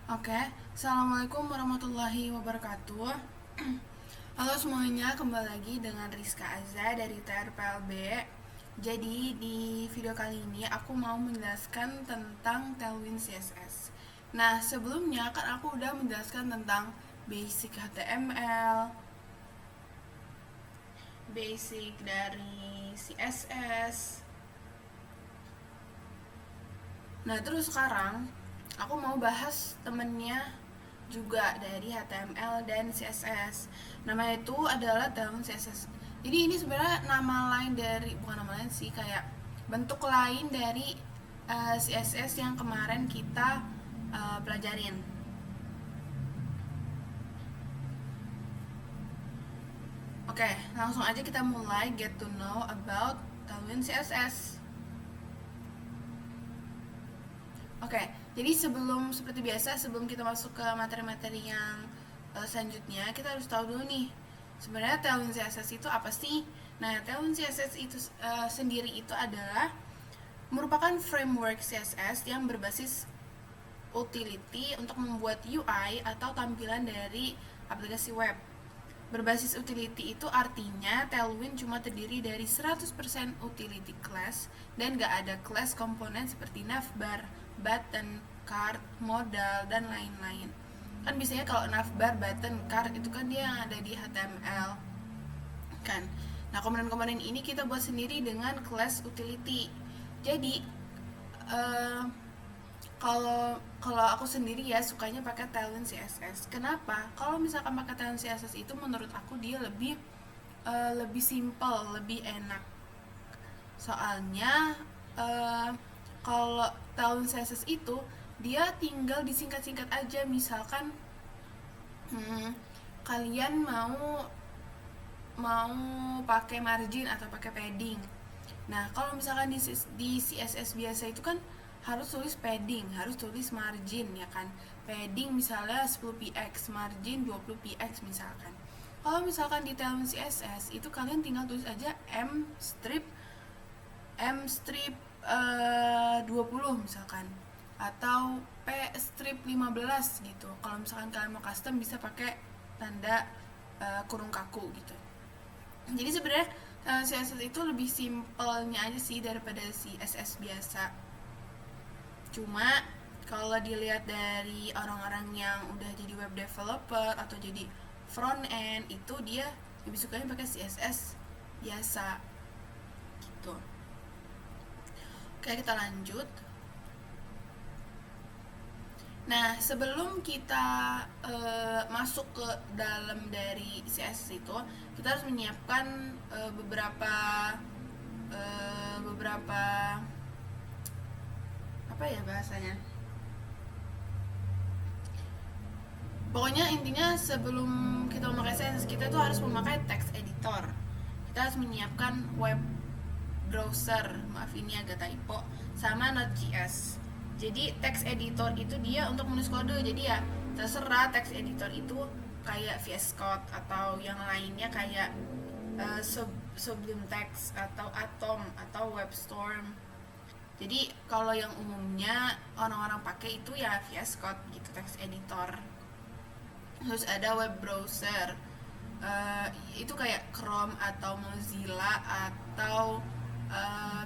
Oke, Assalamualaikum warahmatullahi wabarakatuh. Halo semuanya, kembali lagi dengan Rizka Azza dari TRPLB. Jadi di video kali ini aku mau menjelaskan tentang Tailwind CSS. Nah, sebelumnya kan aku udah menjelaskan tentang basic HTML, basic dari CSS. Nah, terus sekarang aku mau bahas temennya juga dari HTML dan CSS. Namanya itu adalah Tailwind CSS. Jadi ini sebenarnya nama lain dari, bukan nama lain sih, kayak bentuk lain dari CSS yang kemarin kita pelajarin. Oke, langsung aja kita mulai get to know about Tailwind CSS. Oke, jadi seperti biasa, sebelum kita masuk ke materi-materi yang selanjutnya, kita harus tahu dulu nih, sebenarnya Tailwind CSS itu apa sih? Nah, Tailwind CSS itu sendiri itu adalah merupakan framework CSS yang berbasis utility untuk membuat UI atau tampilan dari aplikasi web. Berbasis utility itu artinya Tailwind cuma terdiri dari 100% utility class dan gak ada class komponen seperti navbar, button, card, modal, dan lain-lain. Kan biasanya kalau navbar, button, card itu kan dia yang ada di HTML kan. Nah, komponen-komponen ini kita buat sendiri dengan class utility. Jadi eh, kalau aku sendiri ya sukanya pakai Tailwind CSS. Kenapa? Kalau misalkan pakai Tailwind CSS itu menurut aku dia lebih simple, lebih enak. Soalnya uh, kalau Tailwind CSS itu dia tinggal disingkat-singkat aja. Misalkan hmm, kalian mau mau pakai margin atau pakai padding. Nah, kalau misalkan di CSS biasa itu kan harus tulis padding, harus tulis margin ya kan. Padding misalnya 10 px, margin 20 px misalkan. Kalau misalkan di Tailwind CSS itu kalian tinggal tulis aja m strip 20 misalkan, atau p strip 15 gitu. Kalau misalkan kalian mau custom bisa pakai tanda kurung kaku gitu. Jadi sebenarnya CSS itu lebih simpelnya aja sih daripada CSS biasa. Cuma kalau dilihat dari orang-orang yang udah jadi web developer atau jadi front end, itu dia lebih sukanya pakai CSS biasa gitu. Oke, kita lanjut. Nah, sebelum kita masuk ke dalam dari CSS itu, kita harus menyiapkan beberapa apa ya bahasanya. Pokoknya intinya sebelum kita memakai CSS, kita tuh harus memakai text editor. Kita harus menyiapkan web browser, maaf ini agak typo, sama Node.js. Jadi text editor itu dia untuk menulis kode. Jadi ya terserah text editor itu kayak VS Code atau yang lainnya kayak Sublime Text atau Atom atau WebStorm. Jadi kalau yang umumnya orang-orang pakai itu ya VS Code gitu, text editor. Terus ada web browser, itu kayak Chrome atau Mozilla atau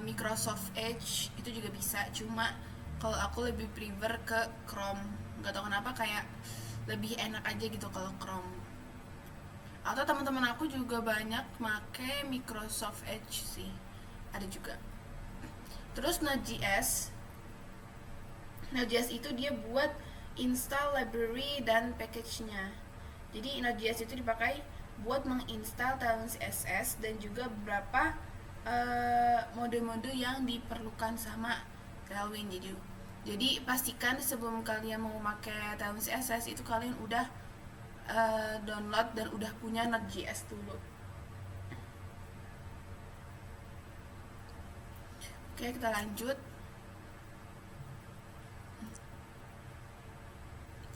Microsoft Edge, itu juga bisa. Cuma kalau aku lebih prefer ke Chrome, nggak tahu kenapa, kayak lebih enak aja gitu kalau Chrome. Atau teman-teman aku juga banyak make Microsoft Edge sih, ada juga. Terus Node.js itu dia buat install library dan package-nya. Jadi Node.js itu dipakai buat menginstal Tailwind CSS dan juga beberapa mode-mode yang diperlukan sama Tailwind. Jadi pastikan sebelum kalian mau pakai Tailwind CSS itu kalian udah download dan udah punya Node.js dulu. Oke, kita lanjut.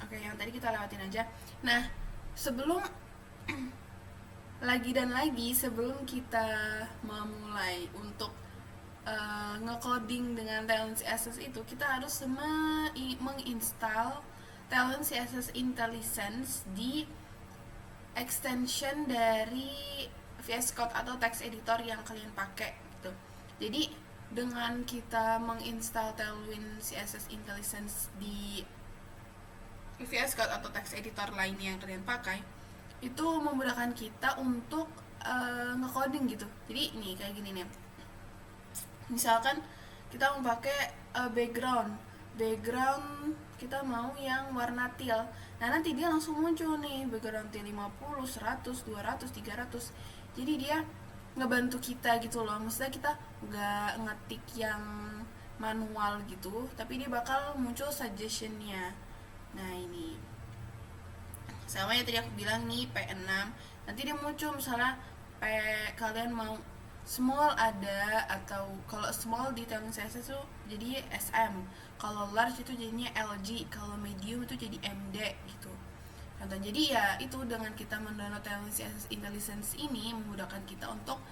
Oke, yang tadi kita lewatin aja. Nah, sebelum sebelum kita memulai untuk nge-coding dengan Tailwind CSS itu, kita harus menginstal Talent CSS IntelliSense di extension dari VS Code atau text editor yang kalian pakai gitu. Jadi dengan kita menginstal Tailwind CSS IntelliSense di VS Code atau text editor lainnya yang kalian pakai, itu memudahkan kita untuk nge-coding gitu. Jadi nih kayak gini nih. Misalkan kita mau pakai background kita mau yang warna teal. Nah, nanti dia langsung muncul nih background teal 50, 100, 200, 300. Jadi dia ngebantu kita gitu loh. Maksudnya kita nggak ngetik yang manual gitu, tapi dia bakal muncul suggestionnya. Nah, ini sama ya tadi aku bilang nih P6. Nanti dia muncul misalnya kalian mau small ada, atau kalau small di Tailwind CSS tuh jadi SM, kalau large itu jadinya LG, kalau medium itu jadi MD gitu. Contoh, jadi ya itu dengan kita mendownload Tailwind CSS IntelliSense ini memudahkan kita untuk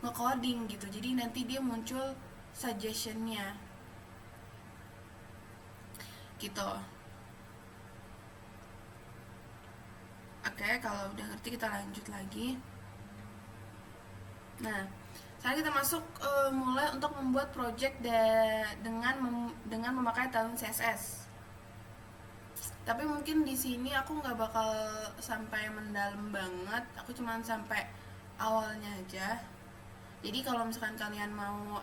nge-coding gitu. Jadi nanti dia muncul suggestionnya gitu. Oke, kalau udah ngerti kita lanjut lagi. Nah, sekarang kita masuk mulai untuk membuat project dengan memakai Tailwind CSS. Tapi mungkin di sini aku nggak bakal sampai mendalam banget, aku cuma sampai awalnya aja. Jadi kalau misalkan kalian mau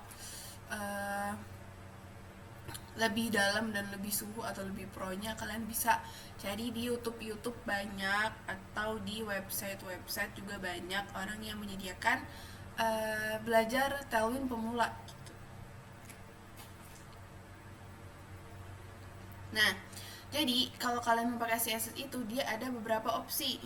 lebih dalam dan lebih suhu atau lebih pro-nya, kalian bisa cari di YouTube banyak, atau di website juga banyak orang yang menyediakan belajar Tailwind pemula gitu. Nah, jadi kalau kalian mau pakai CSS itu dia ada beberapa opsi.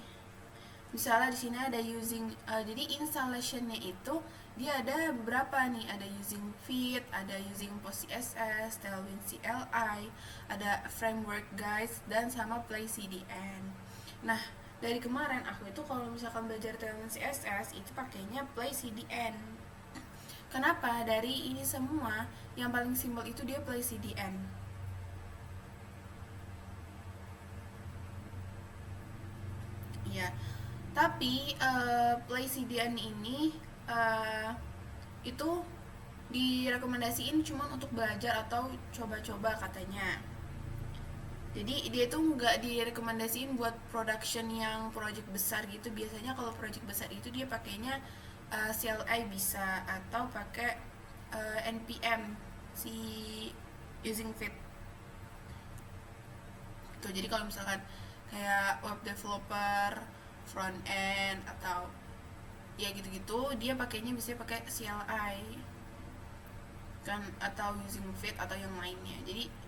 Misalnya di sini ada using, jadi installationnya itu dia ada beberapa nih, ada using Fit, ada using Post CSS, Tailwind CLI, ada framework guys, dan sama Play CDN. Nah, dari kemarin aku itu kalau misalkan belajar Tailwind CSS itu pakainya Play CDN. Kenapa? Dari ini semua yang paling simpel itu dia Play CDN. Ya, tapi Play CDN ini itu direkomendasiin cuma untuk belajar atau coba-coba katanya. Jadi dia tuh nggak direkomendasiin buat production yang project besar gitu. Biasanya kalau project besar itu dia pakainya CLI bisa, atau pakai NPM si using Fit. Tuh, jadi kalau misalkan kayak web developer, front end, atau ya gitu-gitu, dia pakainya bisa pakai CLI kan, atau using Fit atau yang lainnya. Jadi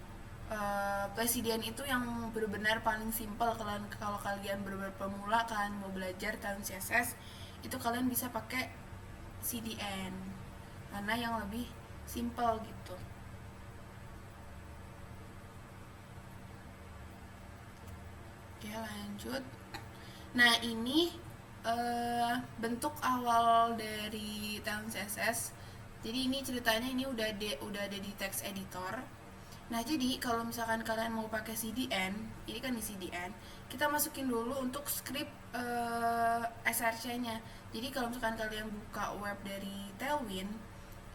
Presiden itu yang benar-benar paling simpel. Kalau kalian benar-benar pemula, kalian mau belajar Tailwind CSS, itu kalian bisa pakai CDN karena yang lebih simpel gitu. Oke, lanjut. Nah, ini bentuk awal dari Tailwind CSS. Jadi ini ceritanya ini udah ada di text editor. Nah, jadi kalau misalkan kalian mau pakai CDN, ini kan di CDN, kita masukin dulu untuk script src-nya. Jadi kalau misalkan kalian buka web dari Tailwind,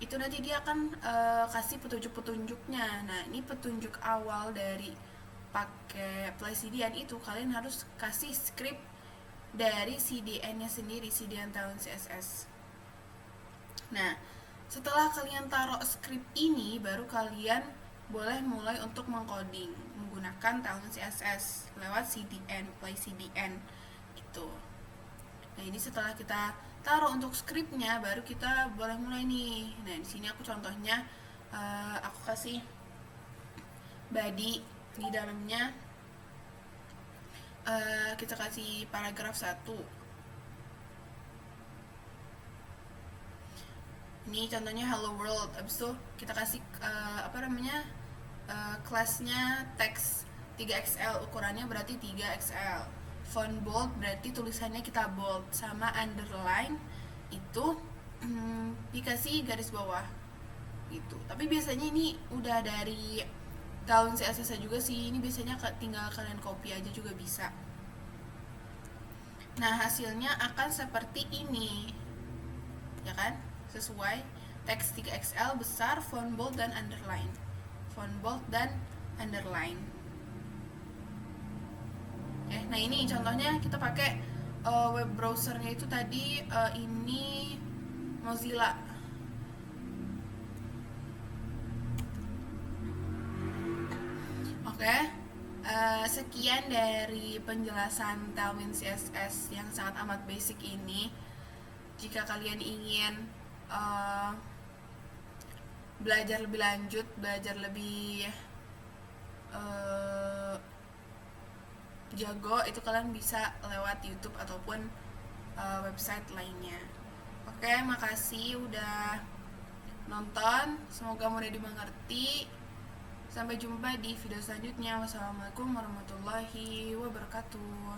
itu nanti dia akan kasih petunjuk-petunjuknya. Nah, ini petunjuk awal dari pakai Play CDN itu, kalian harus kasih script dari CDN-nya sendiri, CDN Tailwind CSS. Nah, setelah kalian taruh script ini, baru kalian boleh mulai untuk mengcoding menggunakan Tailwind CSS lewat CDN, Play CDN gitu. Nah, ini setelah kita taruh untuk scriptnya, baru kita boleh mulai nih. Nah, di sini aku contohnya aku kasih body, di dalamnya kita kasih paragraf 1. Ini contohnya hello world. Abis itu kita kasih kelasnya teks 3XL, ukurannya berarti 3XL. Font bold berarti tulisannya kita bold, sama underline itu dikasih garis bawah gitu. Tapi biasanya ini udah dari Tailwind CSS juga sih, ini biasanya tinggal kalian copy aja juga bisa. Nah, hasilnya akan seperti ini, ya kan? Sesuai teks 3XL besar, font bold dan underline. Font bold dan underline. Nah ini contohnya kita pakai web browsernya itu tadi ini Mozilla. Oke, sekian dari penjelasan Tailwind CSS yang sangat amat basic ini. Jika kalian ingin belajar lebih lanjut, belajar lebih jago, itu kalian bisa lewat YouTube ataupun website lainnya. Oke, makasih udah nonton, semoga mudah dimengerti. Sampai jumpa di video selanjutnya. Wassalamualaikum warahmatullahi wabarakatuh.